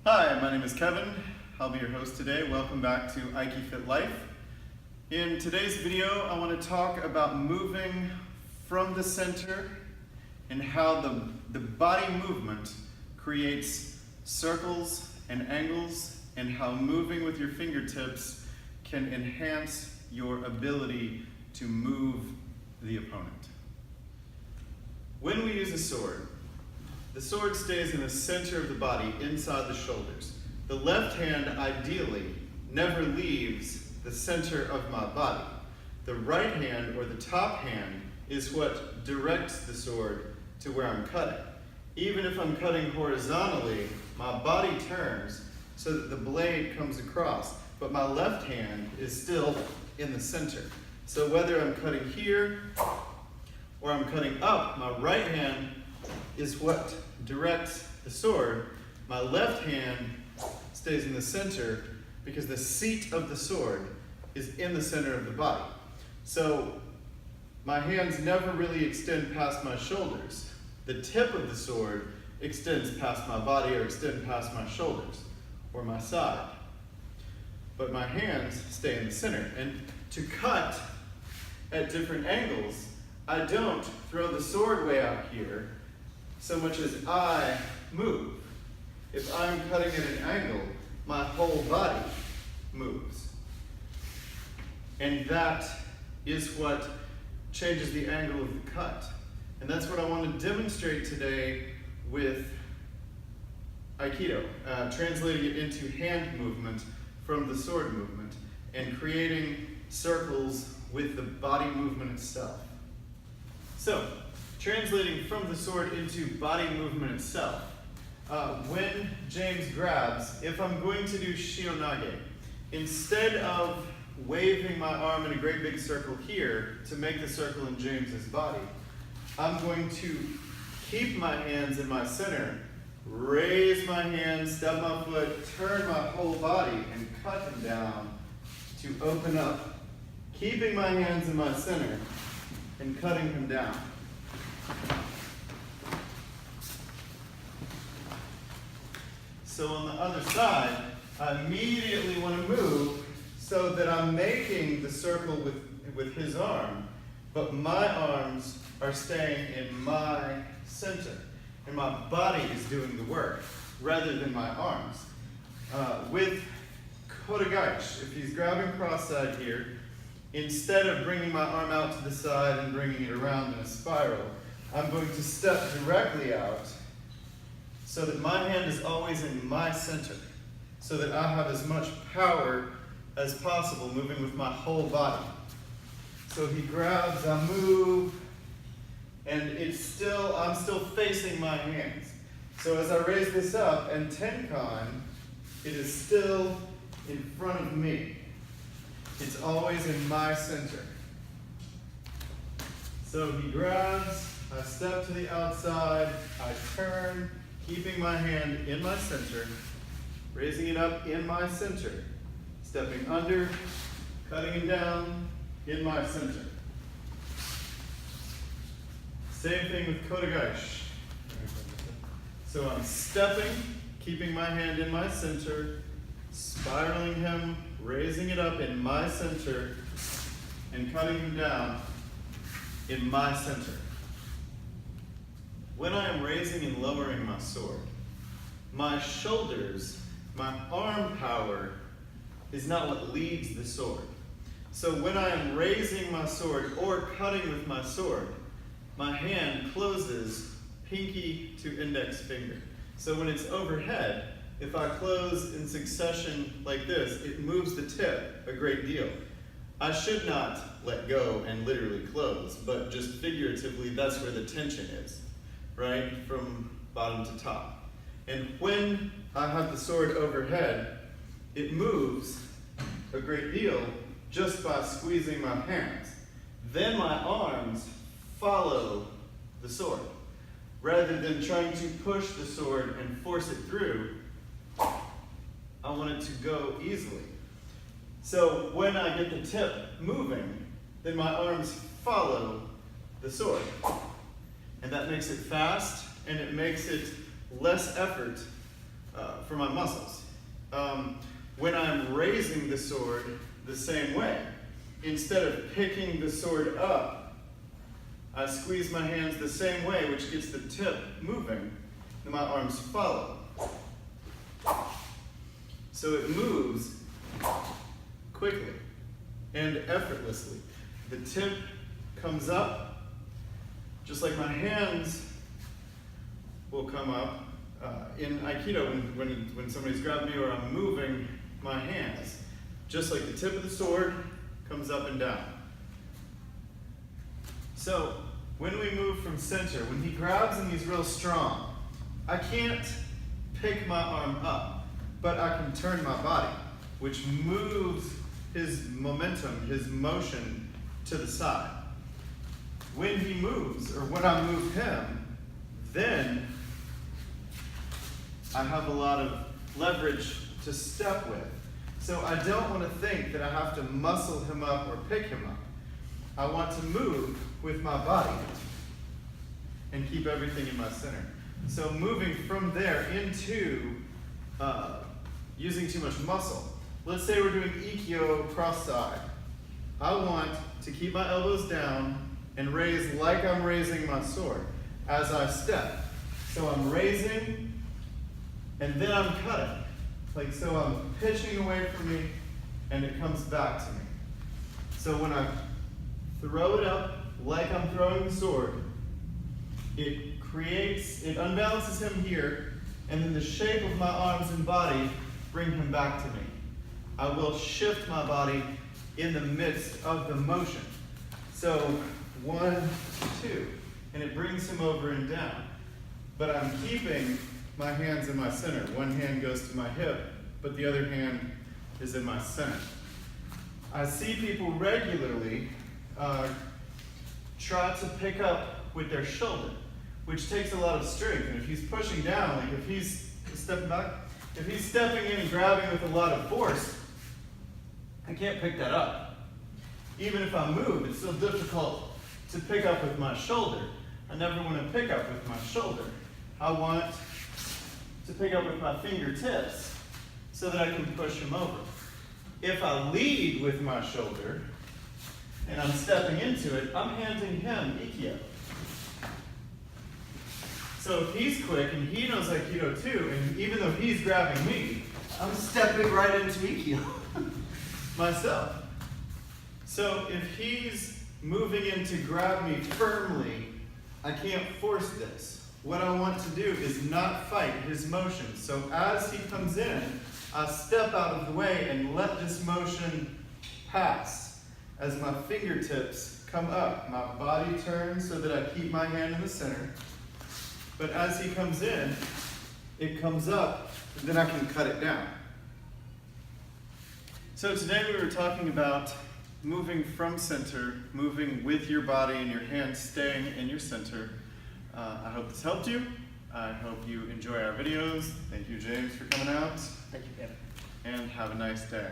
Hi, my name is Kevin. I'll be your host today. Welcome back to Fit Life. In today's video, I want to talk about moving from the center and how the body movement creates circles and angles, and how moving with your fingertips can enhance your ability to move the opponent. When we use a sword, the sword stays in the center of the body, inside the shoulders. The left hand, ideally, never leaves the center of my body. The right hand, or the top hand, is what directs the sword to where I'm cutting. Even if I'm cutting horizontally, my body turns so that the blade comes across, but my left hand is still in the center. So whether I'm cutting here or I'm cutting up, my right hand is what directs the sword. My left hand stays in the center because the seat of the sword is in the center of the body. So my hands never really extend past my shoulders. The tip of the sword extends past my body or extend past my shoulders or my side. But my hands stay in the center. And to cut at different angles, I don't throw the sword way out here so much as I move. If I'm cutting at an angle, my whole body moves. And that is what changes the angle of the cut. And that's what I want to demonstrate today with Aikido, translating it into hand movement from the sword movement and creating circles with the body movement itself. So, translating from the sword into body movement itself. When James grabs, if I'm going to do shionage, instead of waving my arm in a great big circle here to make the circle in James's body, I'm going to keep my hands in my center, raise my hands, step my foot, turn my whole body, and cut him down to open up, keeping my hands in my center and cutting him down. So on the other side, I immediately want to move so that I'm making the circle with his arm, but my arms are staying in my center, and my body is doing the work rather than my arms. With Kotegaeshi, if he's grabbing cross-side here, instead of bringing my arm out to the side and bringing it around in a spiral, I'm going to step directly out so that my hand is always in my center, so that I have as much power as possible moving with my whole body. So he grabs, I move, and I'm still facing my hands. So as I raise this up and tenkan, it is still in front of me. It's always in my center. So he grabs, I step to the outside, I turn, keeping my hand in my center, raising it up in my center, stepping under, cutting him down in my center. Same thing with Kotegaeshi. So I'm stepping, keeping my hand in my center, spiraling him, raising it up in my center, and cutting him down in my center. When I am raising and lowering my sword, my shoulders, my arm power is not what leads the sword. So when I am raising my sword or cutting with my sword, my hand closes pinky to index finger. So when it's overhead, if I close in succession like this, it moves the tip a great deal. I should not let go and literally close, but just figuratively, that's where the tension is, right? From bottom to top. And when I have the sword overhead, it moves a great deal just by squeezing my hands. Then my arms follow the sword. Rather than trying to push the sword and force it through, I want it to go easily. So when I get the tip moving, then my arms follow the sword. And that makes it fast, and it makes it less effort for my muscles. When I'm raising the sword the same way, instead of picking the sword up, I squeeze my hands the same way, which gets the tip moving, and my arms follow. So it moves quickly and effortlessly. The tip comes up, just like my hands will come up. In Aikido, when somebody's grabbing me or I'm moving my hands, just like the tip of the sword comes up and down. So when we move from center, when he grabs and he's real strong, I can't pick my arm up, but I can turn my body, which moves his momentum, his motion to the side. When he moves, or when I move him, then I have a lot of leverage to step with. So I don't want to think that I have to muscle him up or pick him up. I want to move with my body and keep everything in my center. So moving from there into using too much muscle. Let's say we're doing Ikkyo cross side. I want to keep my elbows down and raise like I'm raising my sword as I step. So I'm raising and then I'm cutting. Like so I'm pitching away from me and it comes back to me. So when I throw it up like I'm throwing the sword, it unbalances him here, and then the shape of my arms and body bring him back to me. I will shift my body in the midst of the motion. So 1, 2, and it brings him over and down. But I'm keeping my hands in my center. One hand goes to my hip, but the other hand is in my center. I see people regularly try to pick up with their shoulder, which takes a lot of strength. And if he's pushing down, like if he's stepping back, if he's stepping in and grabbing with a lot of force, I can't pick that up. Even if I move, it's still difficult to pick up with my shoulder. I never want to pick up with my shoulder. I want to pick up with my fingertips so that I can push him over. If I lead with my shoulder and I'm stepping into it, I'm handing him Ikkyo. So if he's quick and he knows Aikido too, and even though he's grabbing me, I'm stepping right into Ikkyo myself. So if he's moving in to grab me firmly, I can't force this. What I want to do is not fight his motion. So as he comes in, I step out of the way and let this motion pass. As my fingertips come up, my body turns so that I keep my hand in the center. But as he comes in, it comes up, and then I can cut it down. So today we were talking about moving from center, moving with your body and your hands staying in your center. I hope this helped you. I hope you enjoy our videos. Thank you, James, for coming out. Thank you, Kevin. And have a nice day.